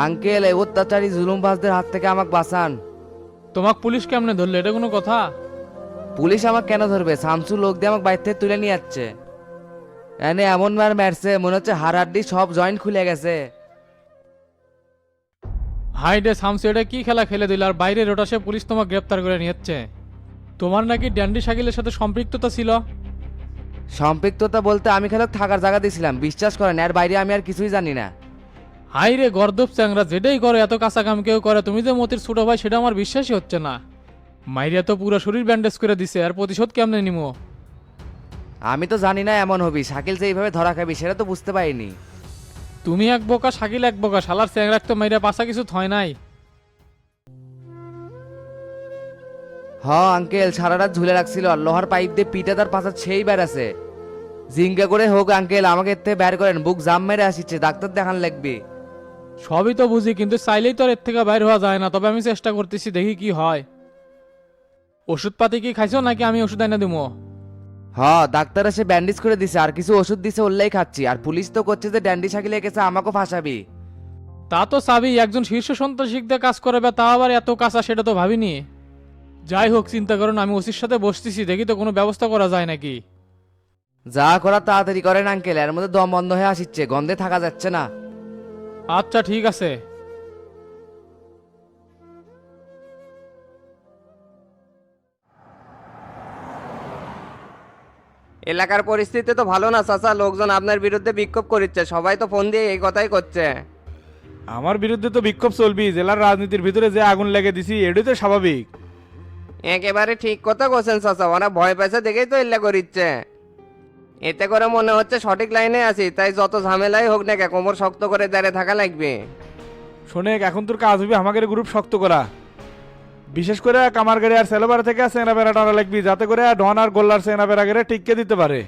Uncle এই অত্যাচারী জুলুমবাজদের হাত থেকে আমাকে বাঁচান। তোমাক পুলিশ কেমনে ধরলে, এটা কোনো কথা? পুলিশ আমাকে কেন ধরবে? শামসু লোক দিয়ে আমাকে বাইর থেকে তুলে নিয়ে যাচ্ছে। এনে এমন মার মারছে মনে হচ্ছে হাড়াড্ডি সব জয়েন্ট খুলে গেছে। হাই রে শামসু, এটা কি খেলা খেলে দিল আর বাইরে রোটাসে পুলিশ তোমাকে গ্রেপ্তার করে নিয়েছে। তোমার নাকি ড্যান্ডি শাকিলের সাথে সম্পৃক্ততা ছিল। সম্পৃক্ততা বলতে আমি খালি থাকার জায়গা দিয়েছিলাম, বিশ্বাস করেন, এর বাইরে আমি আর কিছুই জানি না। হাই রে গর্দব চ্যাংরা, যেটাই করে এত কাঁচা কাম কেউ করে, তুমি যে মতির ছোট ভাই সেটা আমার বিশ্বাসই হচ্ছে না। মাইরিয়া তো পুরো শরীর ব্যান্ডেজ করে দিছে, আর প্রতিশোধ কেমনে নিমো? আমি তো জানি না এমন হবি, শাকিল যে এইভাবে ধরা খাবি সেটা তো বুঝতে পারিনি। তুমি এক বোকা, শাকিল এক বোকা, শালার চ্যাংরাক তো মাইরিয়া পাশা কিছু থয় নাই। হ আঙ্কেল, সারা রাত ঝুলে রাখছিল আর লোহার পাইপ দিয়ে পিঠে তার পাশা সেই বেড়াছে। জিঙ্গা করে হোক আঙ্কেল, আমাকে এর থেকে বের করেন, বুক জাম মেরে আসিচ্ছে, ডাক্তার দেখান লাগবে। সবই তো বুঝি, কিন্তু চাইলেই তো আর এর থেকে বাইর হওয়া যায় না। তবে আমি চেষ্টা করতেছি, দেখি কি হয়। ওষুধপাতি কি খাইছো নাকি আমি ওষুধ এনে দিবো? হ ডাক্তার এসে ব্যান্ডেজ করে দিছে আর কিছু ওষুধ দিছে, ওল্লাই খাচ্ছি। আর পুলিশ তো করছে যে ড্যান্ডি শাকিলে গেছে আমাকেও ফাঁসাবি। তা তো চাবি, একজন শীর্ষ সন্ত্রাসীদের কাজ করবে, তা আবার এত কাঁচা, সেটা তো ভাবিনি। যাই হোক, চিন্তা করুন, আমি ওসির সাথে বসতেছি, দেখি তো কোনো ব্যবস্থা করা যায় নাকি। যা করার তাড়াতাড়ি করেন আঙ্কেল, এর মধ্যে দম বন্ধ হয়ে আসিচ্ছে, গন্ধে থাকা যাচ্ছে না। আচ্ছা ঠিক আছে। এলাকার পরিস্থিতি তো ভালো না চাচা, লোকজন আপনার বিরুদ্ধে বিক্ষোভ করছে, সবাই তো ফোন দিয়ে এই কথাই করছে। আমার বিরুদ্ধে তো বিক্ষোভ চলবি, জেলার রাজনীতির ভিতরে যে আগুন লেগে দিছি এটাই তো স্বাভাবিক। একেবারে ঠিক কথা বলছেন চাচা, ওরা ভয় পাইছে দেখেই তো এল্লা করিচ্ছে। এতে করে মনে হচ্ছে সঠিক লাইনে আছি, তাই যত ঝামেলাই হোক না কে কোমর শক্ত করে দাঁড়িয়ে থাকা লাগবে। শোনেক, এখন তোর কাজ হবে আমাদের গ্রুপ শক্ত করা, বিশেষ করে কামারগাড়ি আর সেলোবার থেকে সেনা বেড়া টানা লাগবি, যাতে করে ডন আর গোল্লার সেনা বেড়া গেড়ে টিককে দিতে পারে।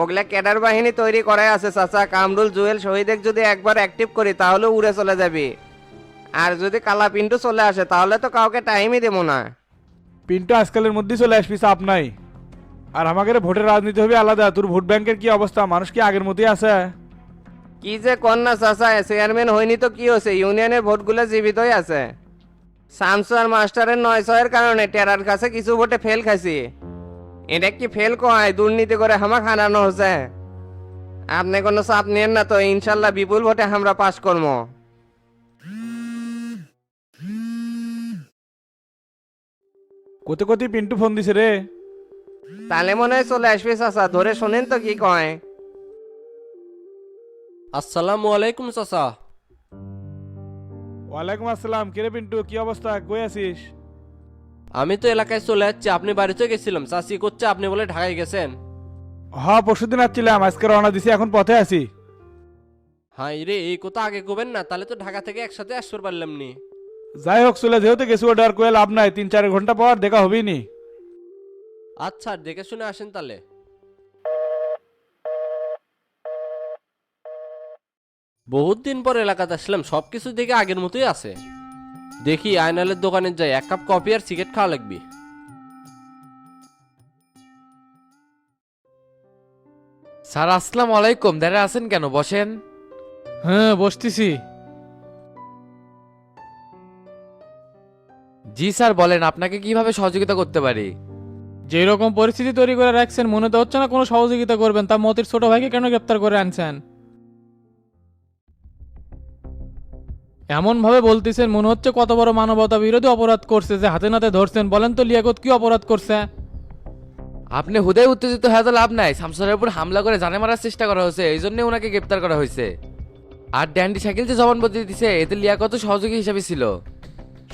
ওগুলা ক্যাডার বাহিনী তৈরি করাই আছে চাচা, কামরুল জুয়েল শহীদক যদি একবার অ্যাক্টিভ করি তাহলে উড়ে চলে যাবে। আর যদি কালা পিন্টু চলে আসে তাহলে তো কাউকে টাইমই দেবো না। পিনটা আজকালের মধ্যেই চলে আসবি, চাপ নাই। আর আমাদের ভোটের রাজনীতি হবে আলাদা। তোর ভোট ব্যাংকের কি অবস্থা? মানুষ কি আগের মতোই আছে? কি যে কন্যা চাচা, চেয়ারম্যান হয়নি তো কি হয়েছে, ইউনিয়নের ভোটগুলো জীবিতই আছে। শামসু আর মাস্টারের ৯-৬-এর কারণে টেরার কাছে কিছু ভোটে ফেল খাইছি। এটা কি ফেল কয়, দুর্নীতি করে হামাক হারানো হচ্ছে। আপনি কোনো চাপ নেন না তো, ইনশাল্লাহ বিপুল ভোটে আমরা পাশ করবো। কোতে কোতে পিন্টু ফোন দিছে রে। তাহলে মনে হয় চলে আসবে চাচা, ধরে শোনেন তো কি কয়। আসসালামু আলাইকুম চাচা। ওয়ালাইকুম আসসালাম। কিরে পিন্টু, কি অবস্থা, কই আছিস? আমি তো এলাকায় চলে যাচ্ছি, আপনি বাড়িতে গেছিলাম, চাচি করছে আপনি বলে ঢাকায় গেছেন। হ্যাঁ, পরশুদিন আসছিলাম, আজকে রওনা দিছি, এখন পথে আছি। হাই রে, এই কথা আগে কবেন না, তাহলে তো ঢাকা থেকে একসাথে আসতে পারলাম নি। যাই হোক, চলে যেহেতু গেছি ওটা আর কয়ে লাভ নাই, ৩-৪ ঘন্টা পর দেখা হবেই নি। আচ্ছা, দেখে শুনে আসেন তাহলে। বহুত দিন পর এলাকাতে আসলাম, সবকিছু দেখে আগের মতোই আছে। দেখি আয়নালের দোকানে যাই, এক কাপ কফি আর সিগারেট খাওয়া লাগবে। স্যার আসসালামু আলাইকুম, দাঁড়িয়ে আছেন কেন, বসেন। হ্যাঁ বসতেছি। জি স্যার বলেন, আপনাকে কিভাবে সহযোগিতা করতে পারি? যেরকম পরিস্থিতি তৈরি করে রাখছেন, মনে তো হচ্ছে না কোনো সহযোগিতা করবেন। তা মতির ছোট ভাইকে কেন গ্রেপ্তার করে আনছেন? এমন ভাবে বলতেছেন মনে হচ্ছে কত বড় মানবতা বিরোধী অপরাধ করছে যে হাতে নাতে ধরছেন। বলেন তো লিয়াকত কি অপরাধ করছে? আপনি হুদায় উত্তেজিত হয়ে তো লাভ নাই, শামসুরের উপর হামলা করে জানে মারার চেষ্টা করা হয়েছে, এই জন্য ওনাকে গ্রেপ্তার করা হয়েছে। আর ড্যান্ডি শাকিল যে জবানবন্দি দিছে এতে লিয়াকত সহযোগী হিসাবে ছিল।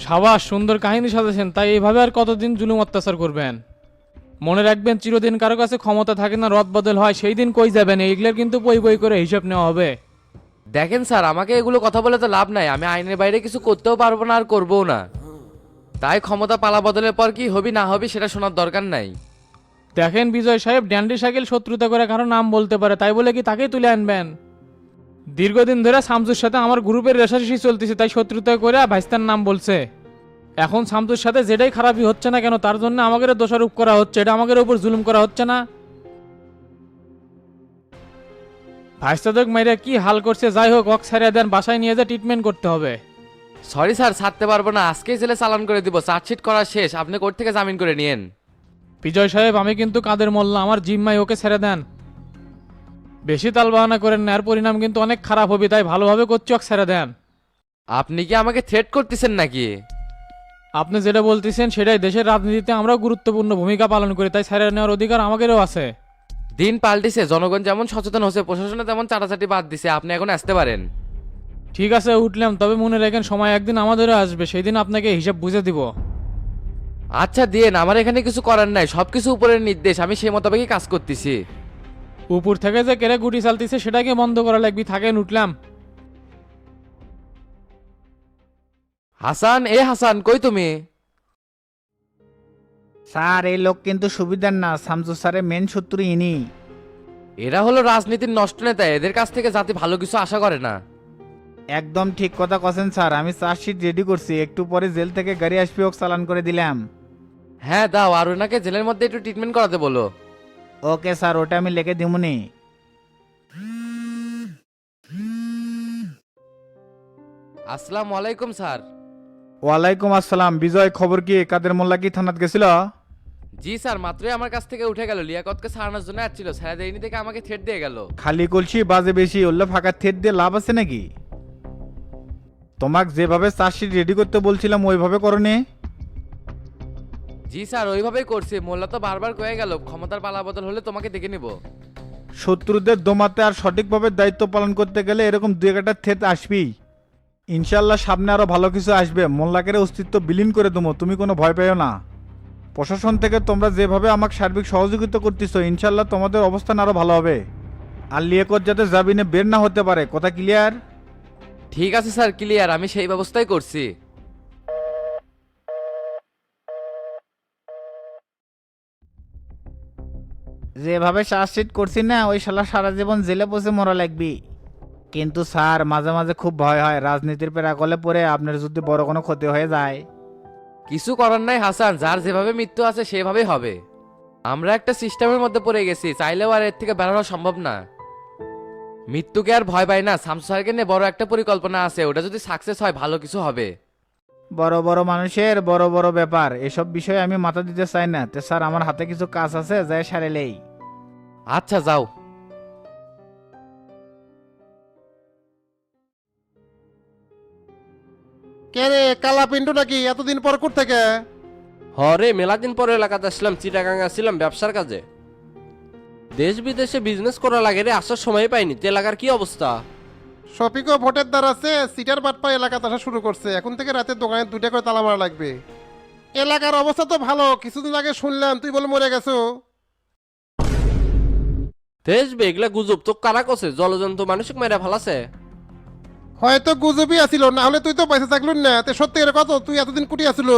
সাবাস, সুন্দর কাহিনী সাজাছেন। তাই এইভাবে আর কতদিন জুলুম অত্যাচার করবেন? মনে রাখবেন, চিরদিন কারো কাছে ক্ষমতা থাকে না, রদ বদল হয়, সেই দিন কই যাবেন? এইগুলোর কিন্তু পই পই করে হিসাব নেওয়া হবে। দেখেন স্যার, আমাকে এগুলো কথা বলে তো লাভ নাই, আমি আইনের বাইরে কিছু করতেও পারবো না আর করবও না। তাই ক্ষমতা পালা বদলের পর কি হবি না হবি সেটা শোনার দরকার নাই। দেখেন বিজয় সাহেব, ড্যান্ডি শাকিল শত্রুতা করে কারো নাম বলতে পারে, তাই বলে কি তাকেই তুলে আনবেন? দীর্ঘদিন ধরে শামসুর সাথে আমার গ্রুপের রেশারেশি চলতেছে, তাই শত্রুতা করে ভাইস্তার নাম বলছে। এখন শামসুর সাথে যেটাই খারাপই হচ্ছে না কেন, তার জন্য আমাদের দোষারোপ করা হচ্ছে। এটা আমাদের উপর জুলুম করা হচ্ছে না? ভাইস্তাদক মাইরা কি হাল করছে, যাই হোক ওক ছাড়িয়ে দেন, বাসায় নিয়ে যা ট্রিটমেন্ট করতে হবে। সরি স্যার, ছাড়তে পারবো না, আজকেই জেলে চালান করে দিব, চার্জশিট করা শেষ, আপনি কোর্ট থেকে জামিন করে নিয়েন। বিজয় সাহেব, আমি কিন্তু কাদের মোল্লা, আমার জিম্মাই, ওকে ছেড়ে দেন। বেশি তালবাহানা করেন না, এর পরিণাম কিন্তু অনেক খারাপ হবে, তাই ভালোভাবে করছি, ওকে ছেড়ে দেন। আপনি কি আমাকে থ্রেট করতেছেন নাকি? আপনি যেটা বলতেছেন সেটাই, দেশের রাজনীতিতে আমরাও গুরুত্বপূর্ণ ভূমিকা পালন করি, তাই ছেড়ে নেওয়ার অধিকার আমাদেরও আছে। দিন পাল্টিছে, জনগণ যেমন সচেতন হচ্ছে, প্রশাসনে তেমন চাটাচাটি বাদ দিছে, আপনি এখন আসতে পারেন। ঠিক আছে, উঠলাম, তবে মনে রাখেন সময় একদিন আমাদেরও আসবে, সেই দিন আপনাকে হিসাব বুঝে দিব। আচ্ছা দিন, আমার এখানে কিছু করার নাই, সবকিছু উপরের নির্দেশ, আমি সেই মোতাবেকই কাজ করতেছি। উপর থেকে যে কেড়ে গুটি চালতেছে সেটাকে বন্ধ করা লাগবে, থাকেন, উঠলাম। হাসান, এ হাসান, কই তুমি? স্যার এই লোক কিন্তু সুবিধার না, শামসু স্যারের মেন শত্রু ইনি। এরা হলো রাজনীতির নষ্ট নেতা, এদের কাছ থেকে জাতি ভালো কিছু আশা করে না। একদম ঠিক কথা কছেন স্যার, আমি চার্জশিট রেডি করছি, একটু পরে জেল থেকে গাড়ি আসবে, ওক চালান করে দিলাম। হ্যাঁ দাও, আর ওনাকে জেলের মধ্যে একটু ট্রিটমেন্ট করাতে বলো। ওকে স্যার, ওটা আমি লিখে দিমুনি। আসসালামু আলাইকুম স্যার। ওয়ালাইকুম আসসালাম। বিজয়, খবর কি? কাদের মোল্লা কি থানাত গেছিল? জি স্যার, মাত্রই আমার কাছ থেকে উঠে গেল, লিয়াকতকে ছাড়ানোর জন্য আসছিল, ছেড়ে দেয়নি থেকে আমাকে থ্রেট দিয়ে গেল। খালি কলসি বাজে বেশি, ওল্লা ফাঁকা থেট দিয়ে লাভ আছে নাকি? তোমাকে যেভাবে চার্জশিট রেডি করতে বলছিলাম ওইভাবে করনি? জি স্যার, ওইভাবেই করছি, মোল্লা তো বারবার কয়ে গেল ক্ষমতার পালা বদল হলে তোমাকে দেখে নিব। শত্রুদের দমাতে আর সঠিকভাবে দায়িত্ব পালন করতে গেলে এরকম দুই একটা থেট আসবেই। ইনশাল্লাহ সামনে আরো ভালো কিছু আসবে, মোল্লাকের অস্তিত্ব বিলীন করে দেবো, তুমি কোনো ভয় পেও না। প্রশাসন থেকে তোমরা যেভাবে আমাকে সার্বিক সহযোগিতা করতেছো, ইনশাল্লাহ তোমাদের অবস্থান আরো ভালো হবে। আর লিয়াকত যাতে জামিনে বের না হতে পারে, কথা ক্লিয়ার? ঠিক আছে স্যার, ক্লিয়ার, আমি সেই ব্যবস্থাই করছি। যেভাবে চার্জশিট করছি না, ওই শালা সারা জীবন জেলে বসে মরা লাগবি। কিন্তু স্যার মাঝে মাঝে খুব ভয় হয়, রাজনীতির পেরাকলে পরে আপনার যদি বড় কোনো ক্ষতি হয়ে যায়। কিছু করার নাই হাসান, যার যেভাবে মৃত্যু আছে সেভাবেই হবে। আমরা একটা সিস্টেমের মধ্যে পড়ে গেছি, চাইলেও আর এর থেকে বেরোনো সম্ভব না। মৃত্যুকে আর ভয় পাই না, শামসু স্যারকে নিয়ে বড় একটা পরিকল্পনা আছে, ওটা যদি সাকসেস হয় ভালো কিছু হবে। বড় বড় মানুষের বড় বড় ব্যাপার, এসব বিষয়ে আমি মাথা দিতে চাই না। তো স্যার আমার হাতে কিছু কাজ আছে, যাই সারেলেই। আচ্ছা যাও। কে রে, কালা পিন্টু নাকি? এতদিন পর কোথা থেকে? হরে মেলা দিন পরে এলাকাতে আসলাম, চিটাগাং আসছিলাম ব্যবসার কাজে। দেশ বিদেশে বিজনেস করা লাগে রে, আসার সময় পাইনি। তে এলাকার কি অবস্থা? শফিকও ভোটের দ্বার আছে, সিটার বাটপা এলাকাতে আসা শুরু করছে। এখন থেকে রাতের দোকানে 2টা করে তালা মারা লাগবে। এলাকার অবস্থা তো ভালো, কিছুদিন আগে শুনলাম তুই বলে মরে গেছো। দেশ বে এগুলা গুজব, তো কারা কছে জলজন্ত মানসিক মেরা ভালাছে। হয়তো গুজবই আসিল, না হলে তুই তো পয়সা থাকলুন না। তে সত্যি এর কত, তুই এতদিন কুটি আসিল?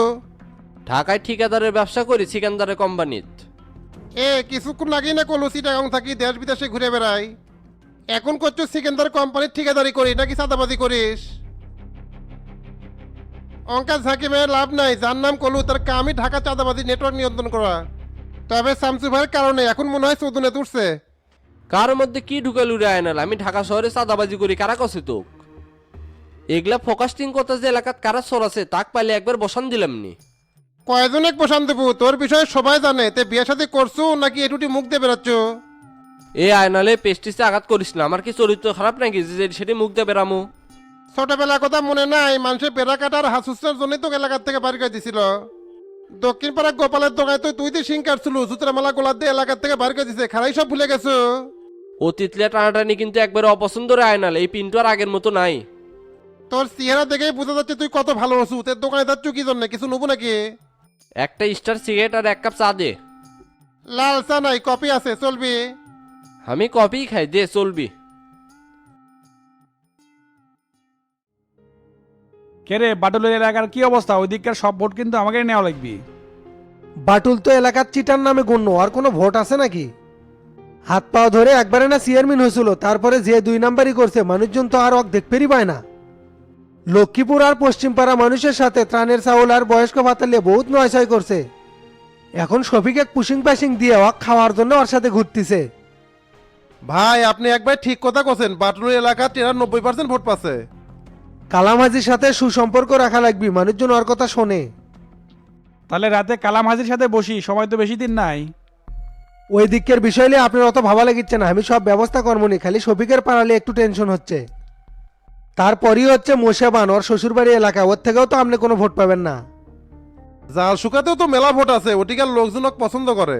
ঢাকায় ঠিকাদারের ব্যবসা করি, সিকান্দারের কোম্পানিত। কিছুক্ষণ আগেই না কলু চিটাগাং থাকি দেশ বিদেশে ঘুরে বেড়াই। এখন করছো সিকেন্দার কোম্পানির ঠিকাদারি করি নাকি চাঁদাবাজি করিস? অঙ্কা ঝাঁকি মেয়ে লাভ নাই, যার নাম কলু তার কামই ঢাকা চাঁদাবাজি নেটওয়ার্ক নিয়ন্ত্রণ করা। তবে শামসু ভাইয়ের কারণে এখন মনে হয় চৌধুনে তুলছে। কার মধ্যে কি ঢুকে লুড়ে আয়নাল? আমি ঢাকা শহরে চাঁদাবাজি করি, কারা কছে তোক? এগুলা ফোকাস্টিং করতে যে এলাকাত কারা সর আছে তাক পাইলে একবার বসান দিলাম নি। কয়জনে বসান দেবো, তোর বিষয়ে সবাই জানে। তে বিয়ে সাথে করছো নাকি এটুটি মুখ দিয়ে বেড়াচ্ছ? এ আয়নালে পেস্টিসে আঘাত করিস না, আমার কি চরিত্র খারাপ নাকি যে সেটি মুখ দিয়ে বেরামো? ছোটবেলার কথা মনে নাই? মানুষের বেড়া কাটার হাসুসের জন্যই তো এলাকার থেকে বাড়ি করে দিছিল। দক্ষিণ পাড়া গোপালের দোকানে তো তুই দিয়ে সিং কাটছিল, জুতরা মালা গোলার দিয়ে এলাকার থেকে বাড়ি করে দিছে। খারাই সব ভুলে গেছো? অতীতলে টানাটানি কিন্তু একবার অপছন্দ রে আয়নাল, এই পিন্টু আর আগের মতো নাই। তোর চেহারা দেখেই বোঝা যাচ্ছে তুই কত ভালো আছো। তোর দোকানে যাচ্ছ কি জন্য? কিছু নেবো নাকি? একটা স্টার সিগারেট আর 1 কাপ চা দে। লাল চা নাই, কপি আছে, চলবি? আমি কপি খাই, দে চলবি। কে রে, বাটুলের এলাকার কি অবস্থা? ওই দিককার সব ভোট কিন্তু আমাকে নেওয়া লাগবে। বাটুল তো এলাকার চিটার নামে গণ্য, আর কোনো ভোট আছে নাকি? হাত পাও ধরে একবারে না চেয়ারম্যান হয়েছিল, তারপরে যে 2 নাম্বারই করছে, মানুষজন তো আর দেখতেই পায় না। লক্ষ্মীপুর আর পশ্চিমপাড়া মানুষের সাথে ত্রাণের চাউল আর বয়স্ক ভাতা নিয়ে বহুত নয়ছয় করছে। এখন শফিক এক পুশিং পাশিং দিয়ে খাওয়ার জন্য ওর সাথে ঘুরতেছে। ভাই আপনি একবার ঠিক কথা বলছেন, বাটুল এলাকা 93% ভোট পাচ্ছে। কালামাজির সাথে সুসম্পর্ক রাখা লাগবে, মানুষজন ওর কথা শোনে। তাহলে রাতে কালাম হাজির সাথে বসি, সময় তো বেশি দিন নাই। ওই দিকের বিষয় নিয়ে আপনার অত ভাবা লাগিচ্ছে না, আমি সব ব্যবস্থা কর্মনি, খালি শফিকের পাড়ালে একটু টেনশন হচ্ছে। তারপরই হচ্ছে মোশেবান, ওর শ্বশুরবাড়ি এলাকা, ওর থেকেও তো আপনি কোনো ভোট পাবেন না। জাল শুকাতেও তো মেলা ভোট আছে, ওটিকার লোকজনক পছন্দ করে।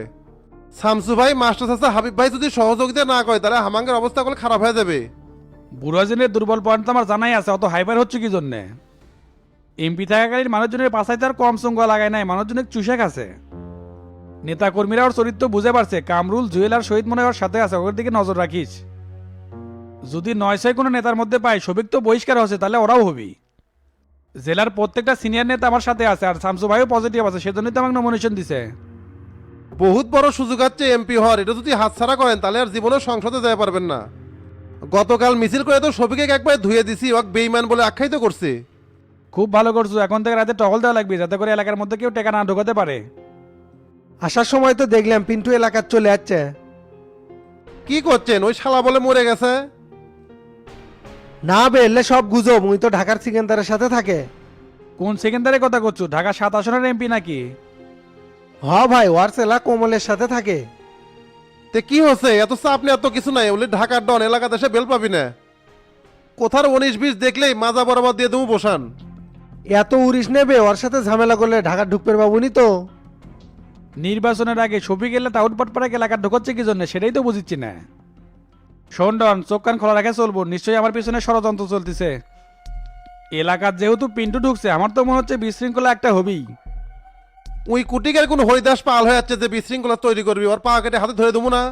শামসু ভাই, মাস্টার চাচা, হাবিব ভাই যদি সহযোগিতা না করে তাহলে হামাঙ্গের অবস্থা করলে খারাপ হয়ে যাবে। বুড়াজনের দুর্বল পয়েন্ট তো আমার জানাই আছে, অত হাইপার হচ্ছে কি জন্যে? এমপি থাকাকালীন মানুষজনের পাশায় তার কম সঙ্গ লাগায় নাই, মানুষজনের চুষে খাচ্ছে। নেতা কর্মীরা ওর চরিত্র বুঝে পারছে, কামরুল জুয়েল আর শহীদ মনে হয় ওর সাথে আছে, ওর দিকে নজর রাখিস। যদি ৯-৬ কোনো নেতার মধ্যে পাই, সবিক তো বহিষ্কার হচ্ছে, তাহলে ওরাও হবি। জেলার প্রত্যেকটা সিনিয়র নেতা আমার সাথে আছে, আর শামসু ভাইও পজিটিভ আছে, সেজন্যই তো আমাকে নমিনেশন দিছে। বহুত বড় সুযোগ আছে এমপি হওয়ার, এটা যদি হাতছাড়া করেন তাহলে আর জীবনে সংসদে যেতে পারবেন না। গতকাল মিছিল করে তো শফিকে একবার ধুয়ে দিছি, ওকে বেইমান বলে আখ্যায়িত করছে। খুব ভালো করছো, এখন থেকে রাতে টহল দেওয়া লাগবে, যাতে করে এলাকার মধ্যে কেউ টেকা না ঢোকাতে পারে। আসার সময় তো দেখলাম পিন্টু এলাকার চলে যাচ্ছে। কি করছেন? ওই শালা বলে মরে গেছে। না বেরলে সব গুজব, মুই তো ঢাকার সিকেন্দারের সাথে থাকে। কোন সেকেন্ডারের কথা করছো? ঢাকা ৭ আসনের এমপি নাকি? হ ভাই, ওর সেলা কোমলের সাথে থাকে। তে কি হচ্ছে? এত চাপ নিয়ে এত কিছু নাই, বলে ঢাকার ডন এলাকা দেশে বেল পাবি না। কোথার 19-20 দেখলেই মাজা বরাবর দিয়ে দেবো বসান। এত উড়িস নেবে, ওর সাথে ঝামেলা করলে ঢাকা ঢুকতে পাবনি তো। নির্বাচনের আগে শফিক এলে আউটপাট পাড়া এলাকা ঢোকাচ্ছে কি জন্য, সেটাই তো বুঝিচ্ছি না। শোন ডন, চোখ কান খোলা রাখে চলবো, নিশ্চয়ই আমার পিছনে ষড়যন্ত্র চলতেছে। এলাকার যেহেতু পিন্টু ঢুকছে, আমার তো মনে হচ্ছে বিশৃঙ্খলা একটা হবেই। ওই কুটিকের কোন হরিদাস পাল হয়ে যাচ্ছে যে বিশৃঙ্খলা তৈরি করবি, ওর পা কেটে হাতে ধরে দেবো না।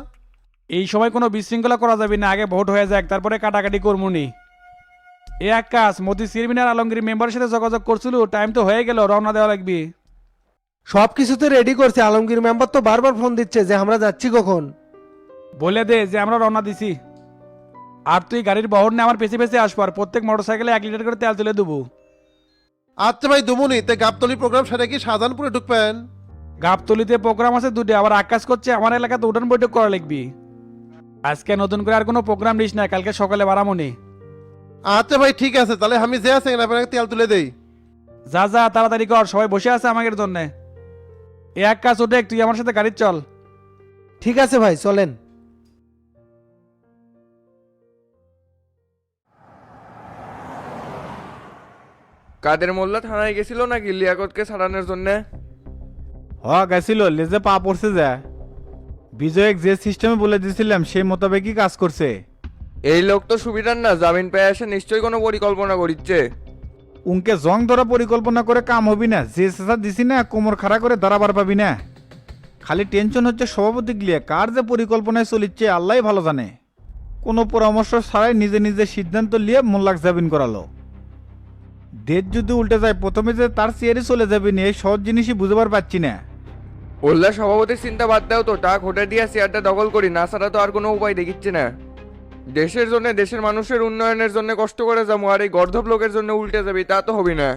এই সময় কোনো বিশৃঙ্খলা করা যাবে না, আগে ভোট হয়ে যাক, তারপরে কাটাকাটি করবনি। এ এক কাজ, মতি চেয়ারম্যান আর আলমগীর মেম্বারের সাথে যোগাযোগ করছিল, টাইম তো হয়ে গেল, রওনা দেওয়া লাগবে। সব কিছুতে রেডি করছে, আলমগীর মেম্বার তো বারবার ফোন দিচ্ছে যে আমরা যাচ্ছি কখন। বলে দে যে আমরা রওনা দিছি। আর তুই গাড়ির বহর নিয়ে আমার পেছে পেছে আসবো, আর প্রত্যেক মোটরসাইকেলে 1 লিটার করে তেল তুলে দেবো। আচ্ছা ভাই দুমুনি, তে গাবতলি প্রোগ্রাম সেটা কি শাহজাহানপুরে ঢুকবেন? গাবতলিতে প্রোগ্রাম আছে দুটো, আবার আকাশ করছে আমার এলাকাতে উঠান বৈঠক করা লিখবি। আজকে নতুন করে আর কোনো প্রোগ্রাম নিস না, কালকে সকালে বাড়ামনি। আচ্ছা ভাই ঠিক আছে, তাহলে আমি যে আছে আপনাকে তেল তুলে দেই। যা যা তাড়াতাড়ি কর, সবাই বসে আছে আমাদের জন্য। এ এক কাজ ওঠে, তুই আমার সাথে গাড়ি চল। ঠিক আছে ভাই, চলেন। কাদের মোল্লা থানায় গেছিল নাকি লিয়াকতকে ছাড়ানোর জন্য? গেছিল, লেজে পা পড়ছে যা। বিজয়ক যে সিস্টেমে বলে দিয়েছিলাম সেই মোতাবেকই কাজ করছে। এই লোক তো সুবিধার না, জামিন পেয়ে আসে নিশ্চয়ই কোনো পরিকল্পনা করিচ্ছে। উনকে জং ধরা পরিকল্পনা করে কাম হবি না, যে চেষ্টা দিছি না কোমর খাড়া করে দাঁড়াবার পাবি না। খালি টেনশন হচ্ছে সভাপতি গিয়ে, কার যে পরিকল্পনায় চলিচ্ছে আল্লাহই ভালো জানে। কোনো পরামর্শ ছাড়াই নিজে নিজে সিদ্ধান্ত নিয়ে মোল্লাক জামিন করালো। ডেট যদি উল্টে যায়, প্রথমে যে তার চেয়ারে চলে যাবি না, এই সহজ জিনিসই বুঝবার পারছি না। ওল্লা সভাপতির চিন্তা বাদ দাও তো, টাকা ঘটে দিয়ে চেয়ারটা দখল করি, না ছাড়া তো আর কোনো উপায় দেখিচ্ছে না। দেশের জন্য, দেশের মানুষের উন্নয়নের জন্য কষ্ট করে যাবো, আর এই গর্ধব লোকের জন্য উল্টে যাবি, তা তো হবি না।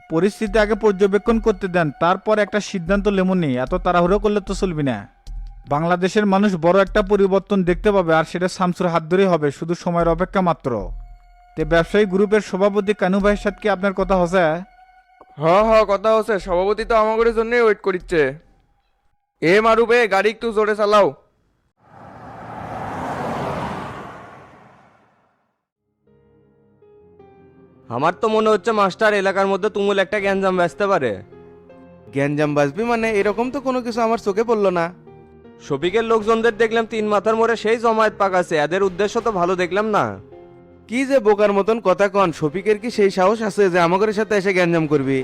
পরিস্থিতি আগে পর্যবেক্ষণ করতে দেন, তারপর একটা সিদ্ধান্ত লেমনি, এত তাড়াহুড়ো করলে তো চলবি না। বাংলাদেশের মানুষ বড় একটা পরিবর্তন দেখতে পাবে, আর সেটা শামসুর হাত ধরেই হবে, শুধু সময়ের অপেক্ষা মাত্র। তে ব্যবসায়ী গ্রুপের সভাপতি কানু ভাইয়ের সাথে কি আপনার কথা হচ্ছে? কথা হচ্ছে, সভাপতি তো আমাদের জন্যই ওয়েট করিচ্ছে। এ মারুবে, গাড়ি একটু জোরে চালাও। আমার তো মনে হচ্ছে মাস্টার এলাকার মধ্যে তুমুল একটা গ্যাঞ্জাম বাঁচতে পারে। গ্যাঞ্জাম বাজবি মানে? এরকম তো কোনো কিছু আমার চোখে পড়লো না। শফিকের লোকজনদের দেখলাম 3 মাথার মোড়ে সেই জমায়েত পাকাছে, এদের উদ্দেশ্য তো ভালো দেখলাম না। কি যে বোকার মতন কথা কন, শফিকের কি সেই সাহস আছে যে আমাদের সাথে এসে গ্যাঞ্জাম করবি?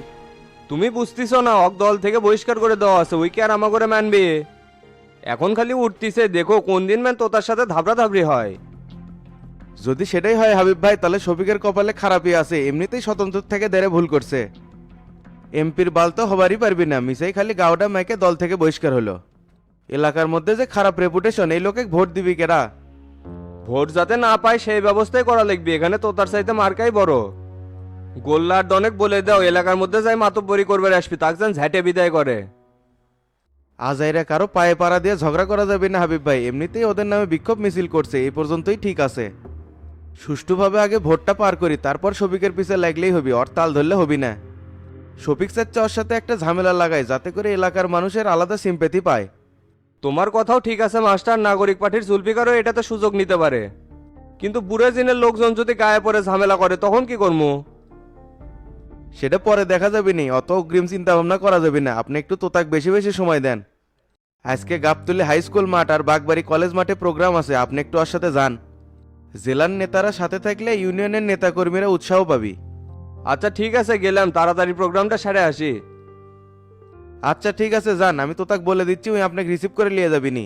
তুমি বুঝতেছ না, অক দল থেকে বহিষ্কার করে দেওয়া আছে, ওই কি আর আমা করে মানবে? এখন খালি উঠতিছে, দেখো কোন দিন ম্যান তোতার সাথে ধাবড়াধাবড়ি হয়। যদি সেটাই হয় হাবিব ভাই, তাহলে শফিকের কপালে খারাপই আছে, এমনিতেই স্বতন্ত্র থেকে দেরে ভুল করছে। এমপির বাল তো হবারই পারবি না, মিসাই খালি গাওটা মাইকে দল থেকে বহিষ্কার হলো। এলাকার মধ্যে যে খারাপ রেপুটেশন, এই লোকে ভোট দিবি কেরা? ভোট যাতে না পায় সেই ব্যবস্থাই করা লাগবে, এখানে তোতার চাইতে মার্কাই বড়। গোল্লার দনেক বলে দাও, এলাকার মধ্যে যাই মাতব্বরি করবে আসবি, তাক যেন ঝাঁটে বিদায় করে। আজাইরা কারো পায়ে পাড়া দিয়ে ঝগড়া করা যাবে না হাবিব ভাই, এমনিতেই ওদের নামে বিক্ষোভ মিছিল করছে, এই পর্যন্তই ঠিক আছে। সুষ্ঠুভাবে আগে ভোটটা পার করি, তারপর শফিকের পিছে লাগলেই হবি, ওর তাল ধরলে হবি না। শফিক চাচ্ছে ওর সাথে একটা ঝামেলা লাগায়, যাতে করে এলাকার মানুষের আলাদা সিম্পেথি পায়। তোমার কথাও ঠিক আছে মাস্টার, নাগরিক পার্টির জুলফিকারও এটাতে সুযোগ নিতে পারে, কিন্তু বুড়ে জিনের লোকজন যদি গায়ে পড়ে ঝামেলা করে তখন কি করবো? সেটা পরে দেখা যাবে নি, অত অগ্রিম চিন্তা ভাবনা করা যাবে না। আপনি একটু তোতাক বেশি বেশি সময় দেন। আজকে গাবতলী হাই স্কুল মাঠ আর বাগবাড়ি কলেজ মাঠে প্রোগ্রাম আছে, আপনি একটু ওর সাথে যান। জেলার নেতারা সাথে থাকলে ইউনিয়নের নেতাকর্মীরা উৎসাহ পাবি। আচ্ছা ঠিক আছে, গেলাম, তাড়াতাড়ি প্রোগ্রামটা সেরে আসি। আচ্ছা ঠিক আছে যান, আমি তোতাক বলে দিচ্ছি, ওই আপনাকে রিসিভ করে নিয়ে যাবিনি।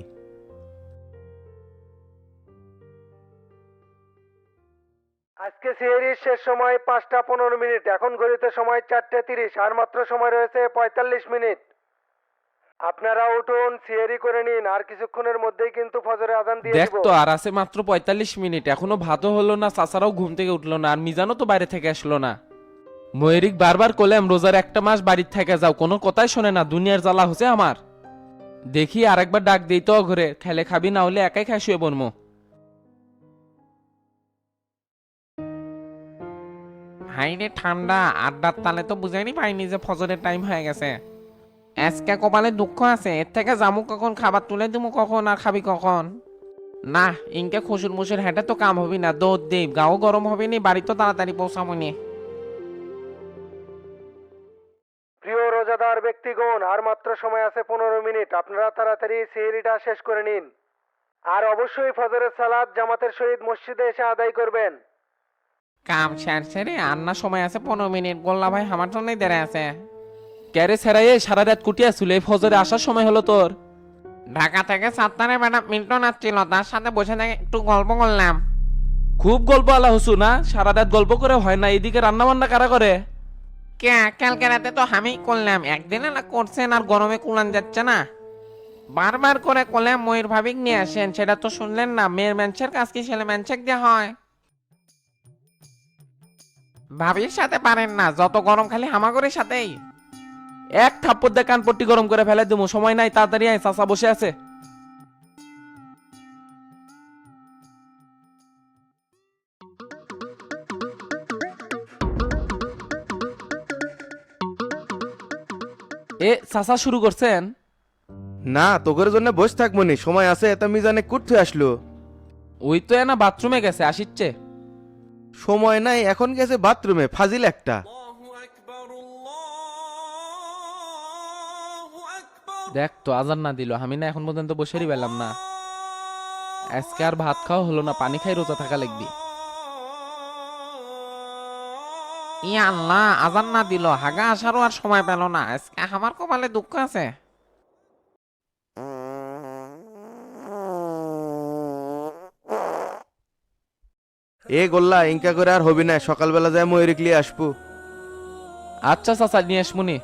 আজকে সিএরির শেষ সময় 5টা 15 মিনিট, এখন ঘড়িতে সময় 4টা 30, আর মাত্র সময় রয়েছে 45 মিনিট। আপনারা উঠুন, সিএরি করে নিন, আর কিছুক্ষণের মধ্যেই কিন্তু ফজরের আজান দিয়ে দেখ দিব। তো আর আছে মাত্র 45 মিনিট, এখনো ভাতও হলো না, চাচারাও ঘুম থেকে উঠলো না, আর মিজানও তো বাইরে থেকে আসলো না। ময়েরিক বারবার কইলাম রোজার একটা মাস বাড়ির থেকে যাও, কোনো কথাই শোনে না, দুনিয়ার জ্বালা হচ্ছে আমার। দেখি আরেকবার ডাক দিই তো ঘরে, খেলে খাবি না হলে একাই খাই শুয়ে বনমো। হাইরে ঠান্ডা, আড্ডার তালে তো বুঝাইনি পাইনি যে ফজরের টাইম হয়ে গেছে। আজকে কপালে দুঃখ আছে, এর থেকে জামু কখন, খাবার তুলে দিমু কখন, আর খাবি কখন? না ইনকে খুশুর মুসুর হেঁটে তো কাম হবি না, দৌড় দেব, গাও গরম হবে নি, বাড়ি তো তাড়াতাড়ি পৌঁছাবো নি। প্রিয় রোজাদার ব্যক্তিগণ, আর মাত্র সময় আছে 15 মিনিট, আপনারা তাড়াতাড়ি সিএরিটা শেষ করে নিন, আর অবশ্যই ফজরের সালাত জামাতের সহিত মসজিদে এসে আদায় করবেন। কাম শেষ সেরে আর না সময় আছে 15 মিনিট, গোল্লা ভাই আমার জন্যই দাঁড়ায় আছে। ক্যারে সেরাইয়ে সারা রাত কুটিয়া ছিল, এই ফজরে আসার সময় হলো তোর। ঢাকা থেকে সাতটারে ম্যাডাম মিল্টন আসছিল, তার সাথে বসে থেকে একটু গল্প করলাম। খুব গল্প আলা হসু না, সারা রাত গল্প করে হয় না, এদিকে রান্না বান্না কারা করে? কে কালকে রাতে তো আমি করলাম, একদিনে না করছেন, আর গরমে কুলান যাচ্ছে না। বারবার করে করলাম ময়ূর ভাবিক নিয়ে আসেন, সেটা তো শুনলেন না। মেয়ের ম্যানসের কাজ কি ছেলে ম্যানসেক দেওয়া হয়? ভাবির সাথে পারেন না, যত গরম খালি হামাগরের সাথেই। এক থাপ্পড় দিয়ে কানপট্টি গরম করে ফেলে দেবো, সময় নাই, তাড়াতাড়ি আয়, চাচা বসে আছে। এ চাচা শুরু করছেন? না তোকের জন্য বসে থাকবো নি, সময় আছে, এটা মিজানে কুটতে আসলো। ওই তো এনা বাথরুমে গেছে, আসিচ্ছে। সময় নাই, এখন গেছে বাথরুমে, ফাজিল একটা। দেখ তো আজান না দিল, আমি না এখন পর্যন্ত বসেরই পেলাম না। আজকে আর ভাত খাওয়া হলো না, পানি খাই রোজা থাকা লাগবি। ই আল্লাহ, আজান না দিল, হাগা আসারও আর সময় পেল না। আজকে আমার কপালে দুঃখ আছে। এ গোল্লা ইনকা করে আর হবি না, সকালবেলা যায় ময়ূরিক লিয়ে আসবো। আচ্ছা চাচা নিয়ে আসমুনি।